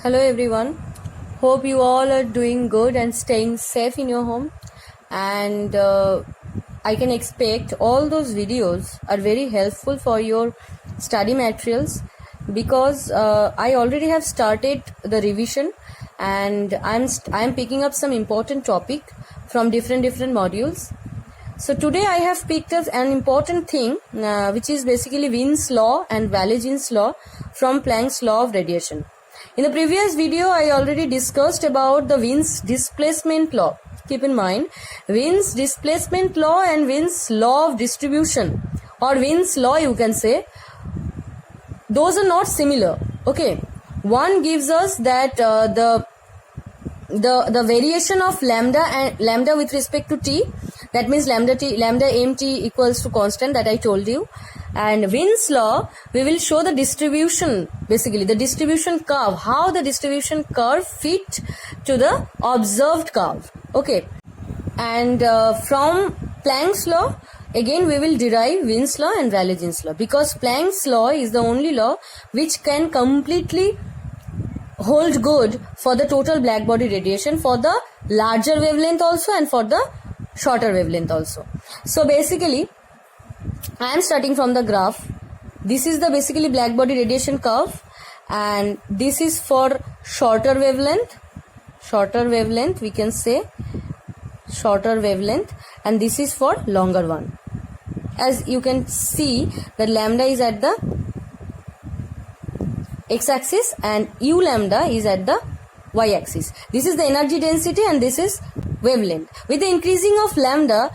Hello everyone. Hope you all are doing good and staying safe in your home. And I can expect all those videos are very helpful for your study materials because I already have started the revision and I'm picking up some important topic from different modules. So today I have picked up an important thing which is basically Wien's law and Wallenstein's law from Planck's law of radiation. In the previous video, I already discussed about the Wien's displacement law. Keep in mind, Wien's displacement law and Wien's law of distribution, or Wien's law you can say, those are not similar. Okay, one gives us that the variation of lambda with respect to t, that means lambda mt equals to constant that I told you. And Wien's law, we will show the distribution, basically the distribution curve, how the distribution curve fit to the observed curve. Okay, and from Planck's law, again we will derive Wien's law and Wallenstein's law, because Planck's law is the only law which can completely hold good for the total black body radiation for the larger wavelength also and for the shorter wavelength also. So basically, I am starting from the graph. This is the basically black body radiation curve, and this is for shorter wavelength we can say, shorter wavelength, and this is for longer one. As you can see that lambda is at the x-axis and u lambda is at the y-axis. This is the energy density and this is wavelength. With the increasing of lambda,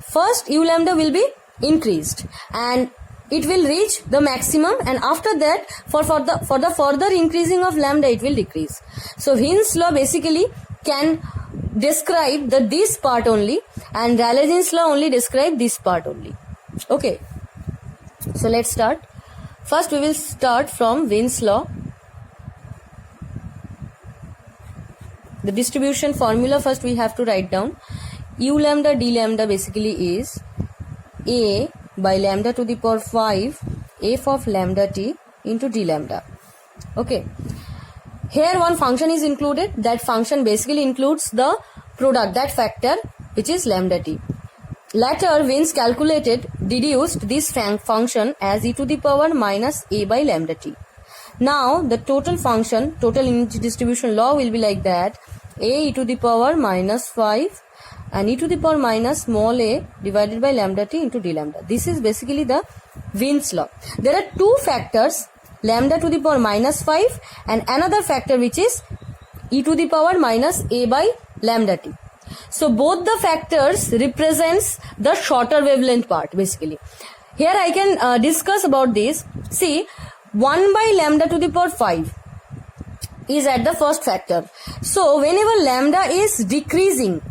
first u lambda will be increased and it will reach the maximum, and after that for the further increasing of lambda it will decrease. So Wien's law basically can describe this part only, and Wallenstein's law only describe this part only. Okay, so let's start. First we will start from Wien's law. The distribution formula first we have to write down. U lambda d lambda basically is A by lambda to the power 5 f of lambda t into d lambda. Okay. Here one function is included. That function basically includes the product, that factor, which is lambda t. Later, Wien's deduced this function as e to the power minus a by lambda t. Now, the total energy distribution law will be like that: a e to the power minus 5 and e to the power minus small a divided by lambda t into d lambda. This is basically the Wien's law. There are two factors, lambda to the power minus 5 and another factor which is e to the power minus a by lambda t. So both the factors represents the shorter wavelength part basically. Here I can discuss about this. See, 1 by lambda to the power 5 is at the first factor. So whenever lambda is decreasing,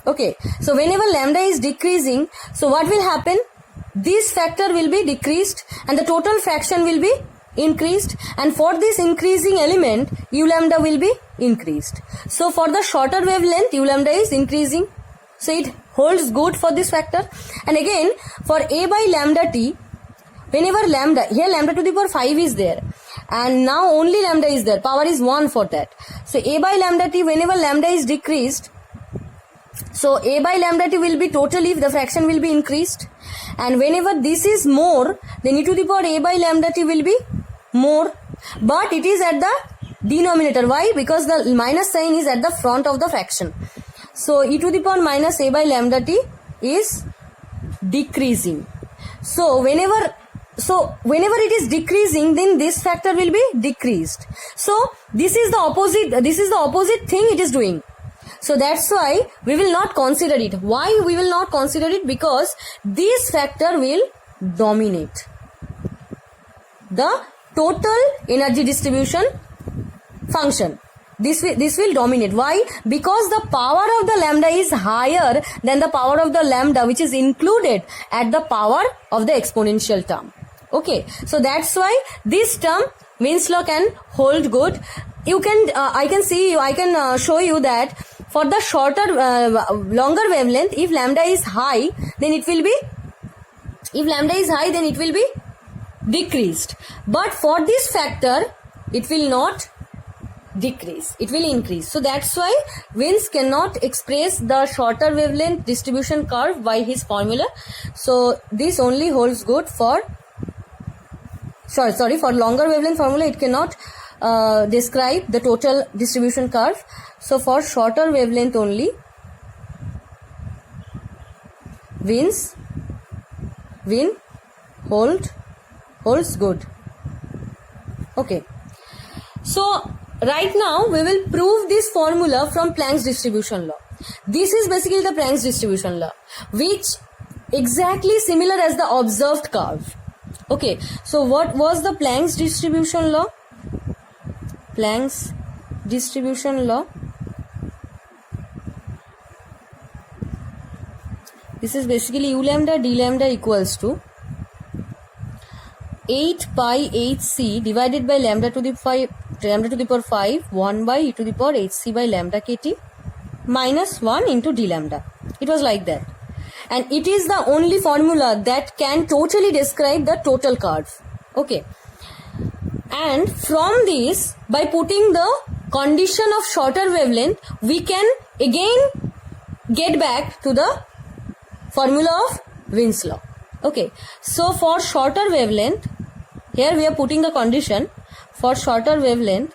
okay, so whenever lambda is decreasing, so what will happen? This factor will be decreased and the total fraction will be increased, and for this increasing element u lambda will be increased. So for the shorter wavelength u lambda is increasing, so it holds good for this factor. And again for a by lambda t, whenever lambda, here lambda to the power 5 is there and now only lambda is there, power is 1 for that. So a by lambda t, whenever lambda is decreased, so a by lambda t will be totally, the fraction will be increased, and whenever this is more, then e to the power a by lambda t will be more, but it is at the denominator. Why? Because the minus sign is at the front of the fraction. So e to the power minus a by lambda t is decreasing. So whenever it is decreasing, then this factor will be decreased. So this is the opposite thing it is doing. So that's why we will not consider it. Why we will not consider it? Because this factor will dominate the total energy distribution function. This will dominate. Why? Because the power of the lambda is higher than the power of the lambda which is included at the power of the exponential term. Okay, so that's why this term Wien's law can hold good. You can I can show you that for the shorter longer wavelength, if lambda is high, then it will be decreased, but for this factor it will not decrease, it will increase. So that's why Vince cannot express the shorter wavelength distribution curve by his formula. So this only holds good for for longer wavelength formula. It cannot describe the total distribution curve. So for shorter wavelength only, Wien holds good. Okay. So right now we will prove this formula from Planck's distribution law. This is basically the Planck's distribution law, which exactly similar as the observed curve. Okay. So what was the Planck's distribution law? Planck's distribution law. This is basically u lambda d lambda equals to 8 pi hc divided by lambda to the power 5 1 by e to the power hc by lambda kt minus 1 into d lambda. It was like that. And it is the only formula that can totally describe the total curve. Okay. And from this, by putting the condition of shorter wavelength, we can again get back to the formula of Wien's law. Okay. So for shorter wavelength, here we are putting the condition for shorter wavelength.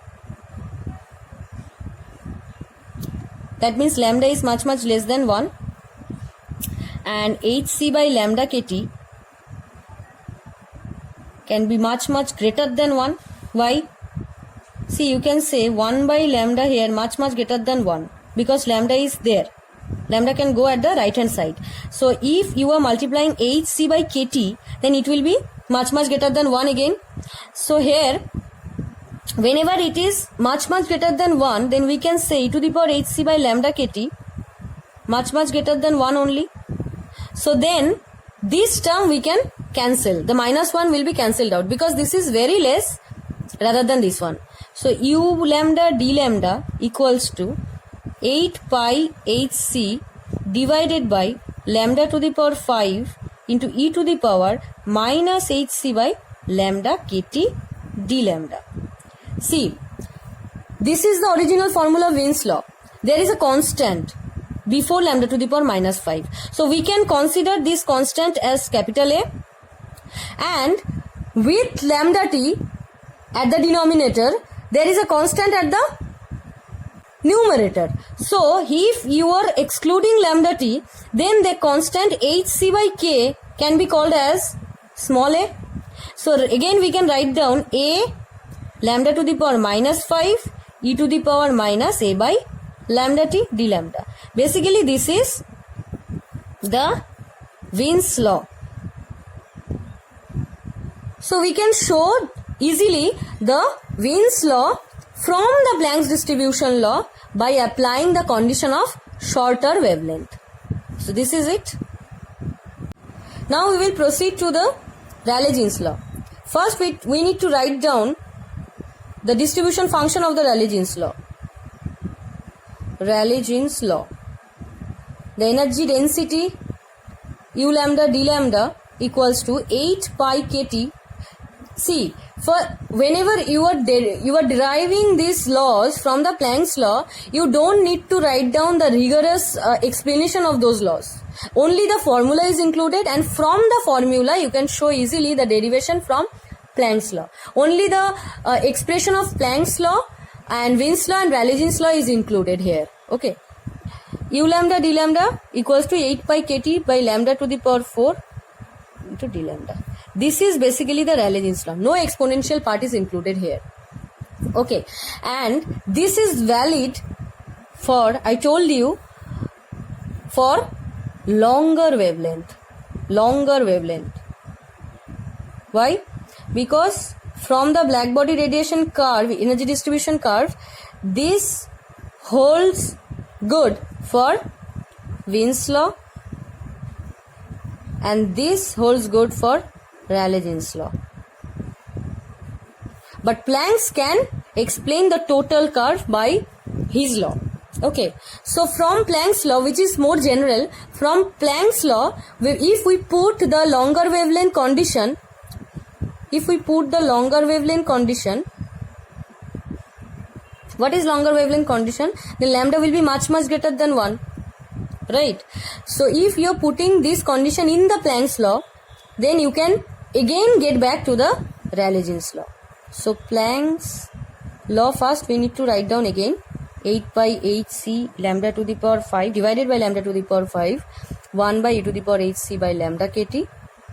That means lambda is much less than 1 and hc by lambda kt can be much greater than 1. Why? See, you can say 1 by lambda here much greater than 1 because lambda is there. Lambda can go at the right hand side. So if you are multiplying hc by kt, then it will be much greater than 1 again. So here, whenever it is much greater than 1, then we can say e to the power hc by lambda kt much greater than 1 only. So then this term we can cancel. The minus 1 will be cancelled out because this is very less rather than this one. So u lambda d lambda equals to 8 pi hc divided by lambda to the power 5 into e to the power minus hc by lambda kt d lambda. See, this is the original formula of Wien's law. There is a constant before lambda to the power minus 5. So we can consider this constant as capital A, and with lambda t at the denominator, there is a constant at the numerator. So if you are excluding lambda t, then the constant hc by k can be called as small a. So again we can write down a lambda to the power minus 5 e to the power minus a by lambda t d lambda. Basically this is the Wien's law. So we can show easily the Wien's law from the Planck's distribution law by applying the condition of shorter wavelength. So this is it. Now we will proceed to the Rayleigh-Jeans law. First we need to write down the distribution function of the Rayleigh-Jeans law. Rayleigh-Jeans law. The energy density u lambda d lambda equals to 8 pi kt. See, for whenever you are deriving these laws from the Planck's law, you don't need to write down the rigorous explanation of those laws. Only the formula is included, and from the formula you can show easily the derivation from Planck's law. Only the expression of Planck's law and Wien's law and Rayleigh-Jeans law is included here. Okay. U lambda d lambda equals to 8 pi kt by lambda to the power 4 into d lambda. This is basically the Rayleigh-Jeans law. No exponential part is included here. Okay. And this is valid for, I told you, for longer wavelength. Longer wavelength. Why? Because from the black body radiation curve, energy distribution curve, this holds good for Wien's law and this holds good for Rayleigh-Jeans law. But Planck's can explain the total curve by his law. Okay. So from Planck's law, which is more general, from Planck's law, if we put the longer wavelength condition, What is longer wavelength condition? Then lambda will be much greater than 1, right? So if you are putting this condition in the Planck's law, then you can again get back to the Rayleigh-Jeans law. So Planck's law, first we need to write down again 8 by hc lambda to the power 5 divided by lambda to the power 5 1 by e to the power hc by lambda kt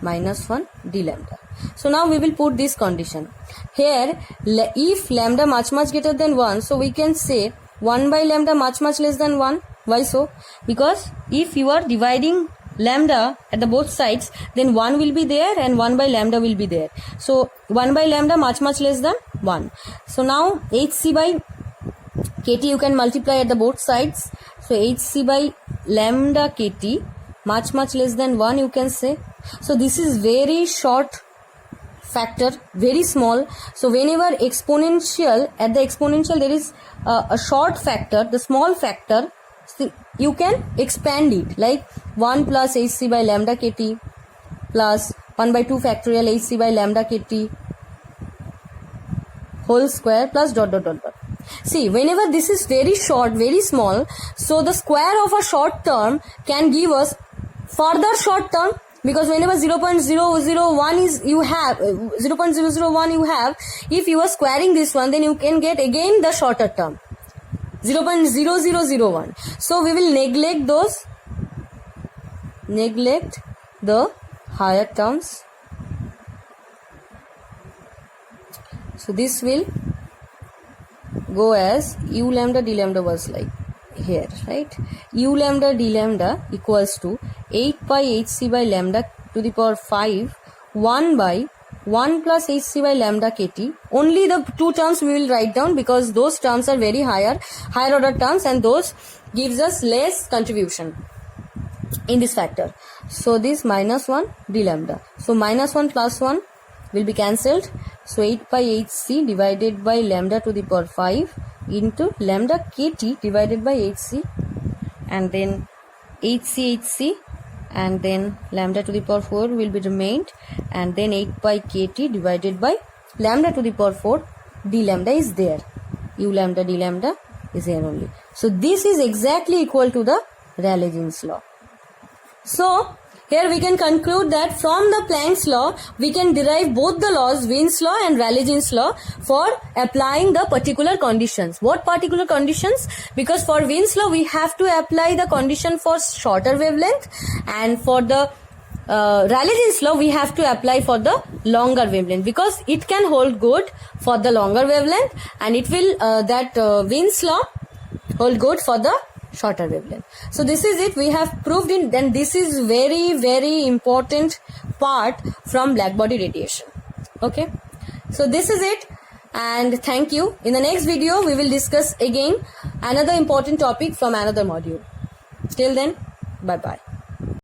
minus 1 d lambda. So now we will put this condition here. If lambda much greater than 1, so we can say 1 by lambda much less than 1. Why so? Because if you are dividing lambda at the both sides, then 1 will be there and 1 by lambda will be there. So 1 by lambda much less than 1. So now hc by kt you can multiply at the both sides. So hc by lambda kt much less than 1 you can say. So this is very short factor, very small. So whenever exponential, at the exponential there is a short factor, the small factor, so you can expand it like 1 plus hc by lambda kt plus 1 by 2 factorial hc by lambda kt whole square plus dot. See, whenever this is very short, very small, so the square of a short term can give us further short term, because whenever 0.001 is you have 0.001 you have, if you are squaring this one, then you can get again the shorter term 0.0001. So we will neglect the higher terms. So this will go as u lambda d lambda was like here, right? U lambda d lambda equals to 8 by hc by lambda to the power 5 1 by 1 plus hc by lambda kt. Only the two terms we will write down because those terms are very higher order terms, and those gives us less contribution in this factor. So this minus 1 d lambda. So minus 1 plus 1 will be cancelled. So 8 by hc divided by lambda to the power 5 into lambda kt divided by hc, and then hc and then lambda to the power 4 will be remained, and then 8 by kt divided by lambda to the power 4 d lambda is there. U lambda d lambda is here only. So this is exactly equal to the Rayleigh-Jeans law. So here we can conclude that from the Planck's law we can derive both the laws, Wien's law and Rayleigh-Jeans law, for applying the particular conditions. What particular conditions? Because for Wien's law we have to apply the condition for shorter wavelength, and for the Rayleigh-Jeans law we have to apply for the longer wavelength, because it can hold good for the longer wavelength, and it will Wien's law hold good for the shorter wavelength. So this is it, we have proved it. Then this is very important part from blackbody radiation. Okay, so this is it, and thank you. In the next video we will discuss again another important topic from another module. Till then, bye bye.